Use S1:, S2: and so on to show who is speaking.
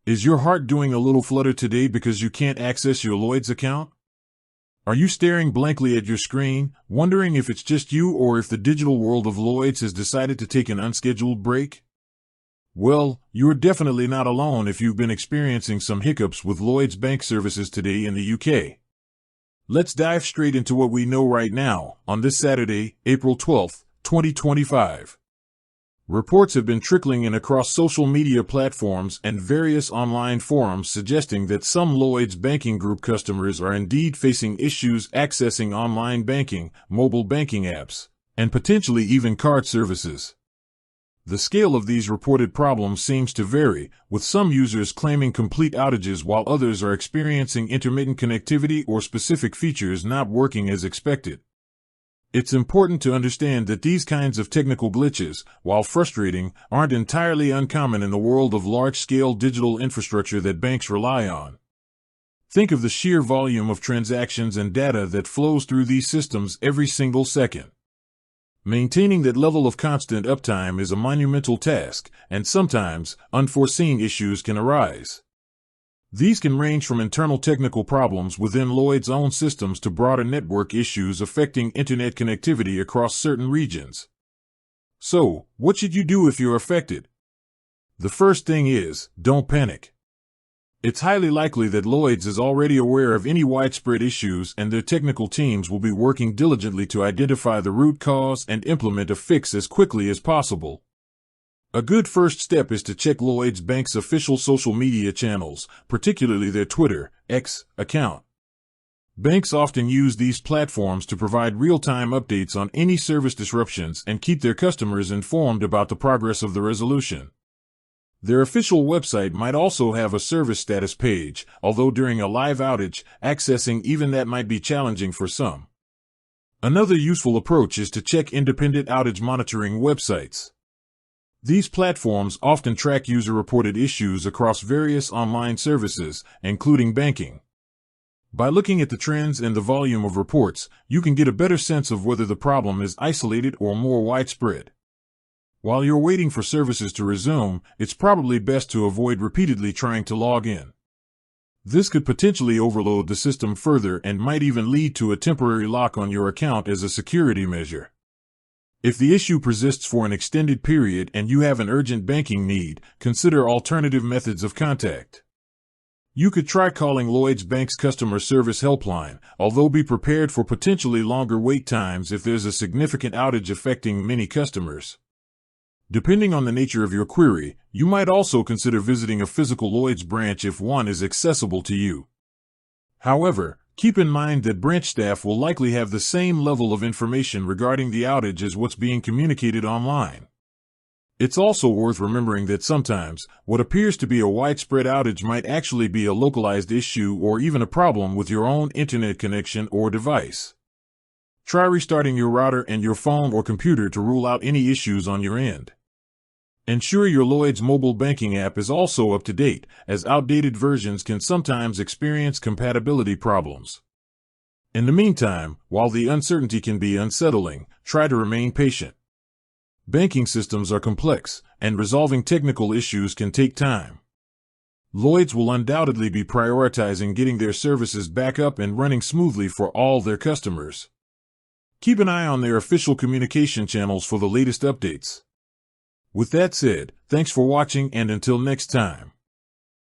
S1: Is your heart doing a little flutter today because you can't access your Lloyds account? Are you staring blankly at your screen, wondering if it's just you or if the digital world of Lloyds has decided to take an unscheduled break? Well, you're definitely not alone if you've been experiencing some hiccups with Lloyds Bank services today in the UK. Let's dive straight into what we know right now, on this Saturday, April 12, 2025. Reports have been trickling in across social media platforms and various online forums suggesting that some Lloyds Banking Group customers are indeed facing issues accessing online banking, mobile banking apps, and potentially even card services. The scale of these reported problems seems to vary, with some users claiming complete outages while others are experiencing intermittent connectivity or specific features not working as expected. It's important to understand that these kinds of technical glitches, while frustrating, aren't entirely uncommon in the world of large-scale digital infrastructure that banks rely on. Think of the sheer volume of transactions and data that flows through these systems every single second. Maintaining that level of constant uptime is a monumental task, and sometimes unforeseen issues can arise. These can range from internal technical problems within Lloyd's own systems to broader network issues affecting internet connectivity across certain regions. So, what should you do if you're affected? The first thing is, don't panic. It's highly likely that Lloyd's is already aware of any widespread issues and their technical teams will be working diligently to identify the root cause and implement a fix as quickly as possible. A good first step is to check Lloyds Bank's official social media channels, particularly their Twitter, X, account. Banks often use these platforms to provide real-time updates on any service disruptions and keep their customers informed about the progress of the resolution. Their official website might also have a service status page, although during a live outage, accessing even that might be challenging for some. Another useful approach is to check independent outage monitoring websites. These platforms often track user-reported issues across various online services, including banking. By looking at the trends and the volume of reports, you can get a better sense of whether the problem is isolated or more widespread. While you're waiting for services to resume, it's probably best to avoid repeatedly trying to log in. This could potentially overload the system further and might even lead to a temporary lock on your account as a security measure. If the issue persists for an extended period and you have an urgent banking need, consider alternative methods of contact. You could try calling Lloyds Bank's customer service helpline, although be prepared for potentially longer wait times if there's a significant outage affecting many customers. Depending on the nature of your query, you might also consider visiting a physical Lloyds branch if one is accessible to you. However, keep in mind that branch staff will likely have the same level of information regarding the outage as what's being communicated online. It's also worth remembering that sometimes, what appears to be a widespread outage might actually be a localized issue or even a problem with your own internet connection or device. Try restarting your router and your phone or computer to rule out any issues on your end. Ensure your Lloyds mobile banking app is also up to date, as outdated versions can sometimes experience compatibility problems. In the meantime, while the uncertainty can be unsettling, try to remain patient. Banking systems are complex, and resolving technical issues can take time. Lloyds will undoubtedly be prioritizing getting their services back up and running smoothly for all their customers. Keep an eye on their official communication channels for the latest updates. With that said, thanks for watching and until next time.